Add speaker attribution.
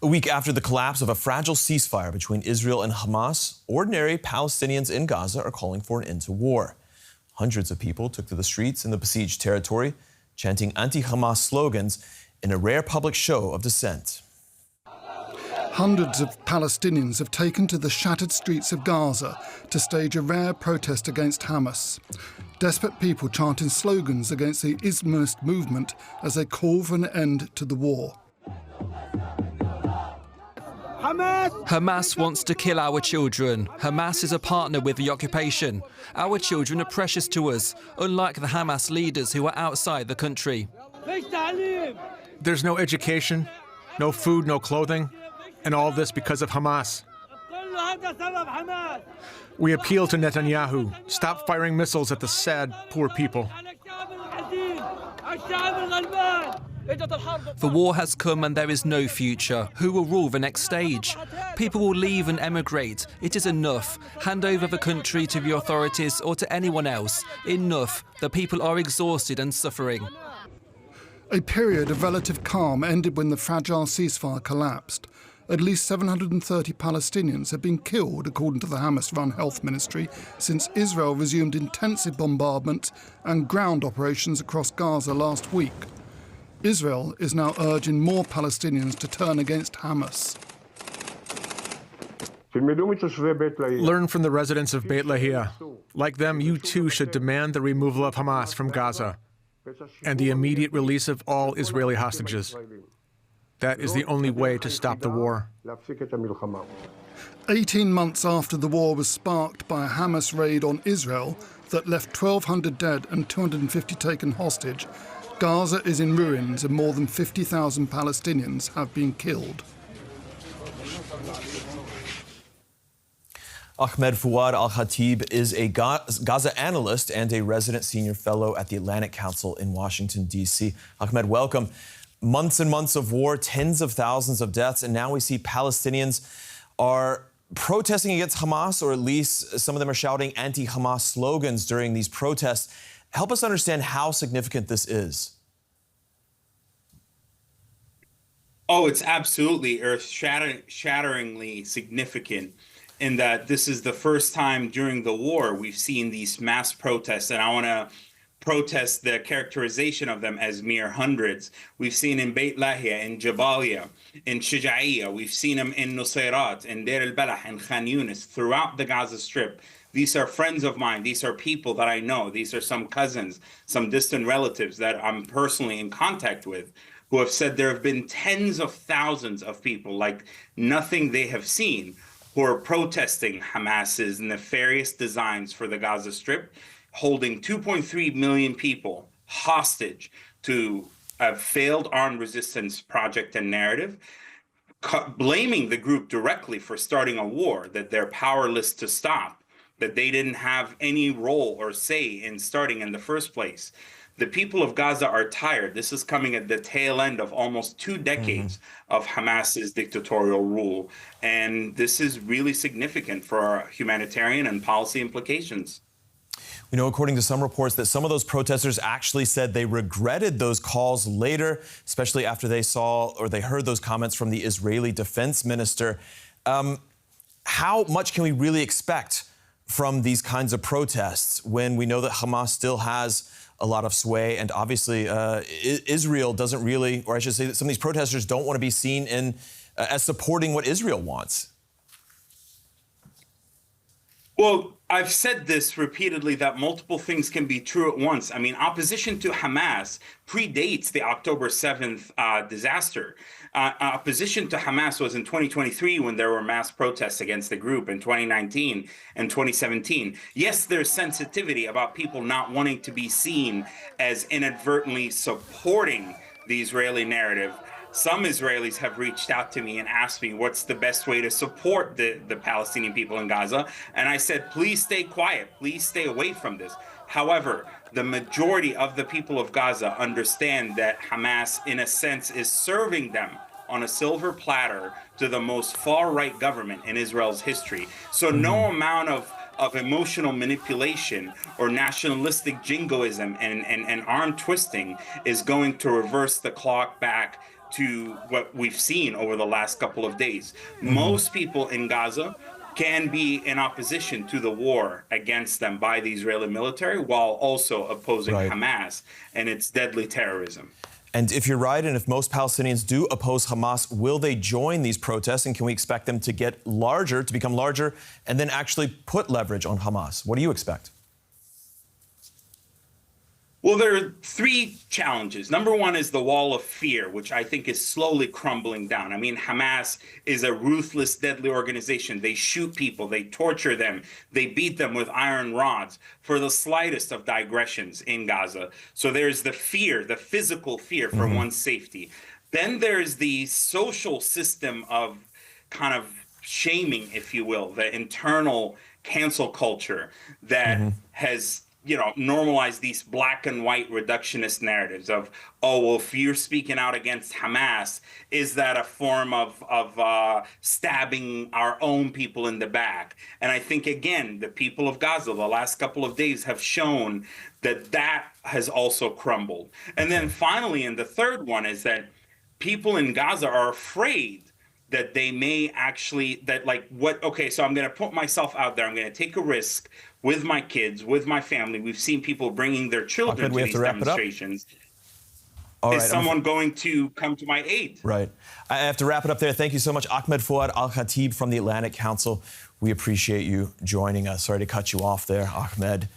Speaker 1: A week after the collapse of a fragile ceasefire between Israel and Hamas, ordinary Palestinians in Gaza are calling for an end to war. Hundreds of people took to the streets in the besieged territory, chanting anti-Hamas slogans in a rare public show of dissent.
Speaker 2: Hundreds of Palestinians have taken to the shattered streets of Gaza to stage a rare protest against Hamas. Desperate people chanting slogans against the Islamist movement as they call for an end to the war.
Speaker 3: Hamas wants to kill our children. Hamas is a partner with the occupation. Our children are precious to us, unlike the Hamas leaders who are outside the country.
Speaker 4: There's no education, no food, no clothing, and all this because of Hamas. We appeal to Netanyahu, stop firing missiles at the sad, poor people.
Speaker 3: The war has come and there is no future. Who will rule the next stage? People will leave and emigrate. It is enough. Hand over the country to the authorities or to anyone else. Enough. The people are exhausted and suffering.
Speaker 2: A period of relative calm ended when the fragile ceasefire collapsed. At least 730 Palestinians have been killed, according to the Hamas-run health ministry, since Israel resumed intensive bombardment and ground operations across Gaza last week. Israel is now urging more Palestinians to turn against Hamas.
Speaker 4: Learn from the residents of Beit Lahia. Like them, you too should demand the removal of Hamas from Gaza and the immediate release of all Israeli hostages. That is the only way to stop the war.
Speaker 2: 18 months after the war was sparked by a Hamas raid on Israel that left 1,200 dead and 250 taken hostage, Gaza is in ruins and more than 50,000 Palestinians have been killed.
Speaker 1: Ahmed Fouad Alkhatib is a Gaza analyst and a resident senior fellow at the Atlantic Council in Washington, D.C. Ahmed, welcome. Months and months of war, tens of thousands of deaths, and now we see Palestinians are protesting against Hamas, or at least some of them are shouting anti-Hamas slogans during these protests. Help us understand how significant this is.
Speaker 5: Oh, it's absolutely earth-shatteringly significant in that this is the first time during the war we've seen these mass protests, and I want to protest the characterization of them as mere hundreds. We've seen in Beit Lahia, in Jabalia, in Shuja'iyya, we've seen them in Nusayrat, in Deir al-Balah, in Khan Yunis, throughout the Gaza Strip. These are friends of mine. These are people that I know. These are some cousins, some distant relatives that I'm personally in contact with, who have said there have been tens of thousands of people, like nothing they have seen, who are protesting Hamas's nefarious designs for the Gaza Strip, holding 2.3 million people hostage to a failed armed resistance project and narrative, blaming the group directly for starting a war that they're powerless to stop, that they didn't have any role or say in starting in the first place. The people of Gaza are tired. This is coming at the tail end of almost 2 decades of Hamas's dictatorial rule. And this is really significant for our humanitarian and policy implications.
Speaker 1: We know, according to some reports, that some of those protesters actually said they regretted those calls later, especially after they saw or they heard those comments from the Israeli defense minister. How much can we really expect from these kinds of protests when we know that Hamas still has a lot of sway, and obviously Israel doesn't really, or I should say that some of these protesters don't want to be seen in as supporting what Israel wants?
Speaker 5: Well, I've said this repeatedly, that multiple things can be true at once. I mean, opposition to Hamas predates the October 7th disaster. Opposition to Hamas was in 2023 when there were mass protests against the group, in 2019 and 2017. Yes, there's sensitivity about people not wanting to be seen as inadvertently supporting the Israeli narrative. Some Israelis have reached out to me and asked me what's the best way to support the Palestinian people in Gaza. And I said, please stay quiet. Please stay away from this. However, the majority of the people of Gaza understand that Hamas, in a sense, is serving them on a silver platter to the most far-right government in Israel's history. So no amount of emotional manipulation or nationalistic jingoism and arm twisting is going to reverse the clock back to what we've seen over the last couple of days. Most people in Gaza can be in opposition to the war against them by the Israeli military while also opposing Hamas and its deadly terrorism.
Speaker 1: And if you're right, and if most Palestinians do oppose Hamas, will they join these protests? And can we expect them to get larger, to become larger, and then actually put leverage on Hamas? What do you expect?
Speaker 5: Well, there are three challenges. Number one is the wall of fear, which I think is slowly crumbling down. I mean, Hamas is a ruthless, deadly organization. They shoot people, they torture them, they beat them with iron rods for the slightest of digressions in Gaza. So there's the fear, the physical fear for one's safety. Then there's the social system of kind of shaming, if you will, the internal cancel culture that has normalize these black and white reductionist narratives of, oh, well, if you're speaking out against Hamas, is that a form of stabbing our own people in the back? And I think, again, the people of Gaza the last couple of days have shown that that has also crumbled. And then finally, and the third one is that people in Gaza are afraid that they may actually, so I'm going to put myself out there. I'm going to take a risk with my kids, with my family. We've seen people bringing their children to these demonstrations. Is someone going to come to my aid?
Speaker 1: Right. I have to wrap it up there. Thank you so much, Ahmed Fouad, Alkhatib from the Atlantic Council. We appreciate you joining us. Sorry to cut you off there, Ahmed.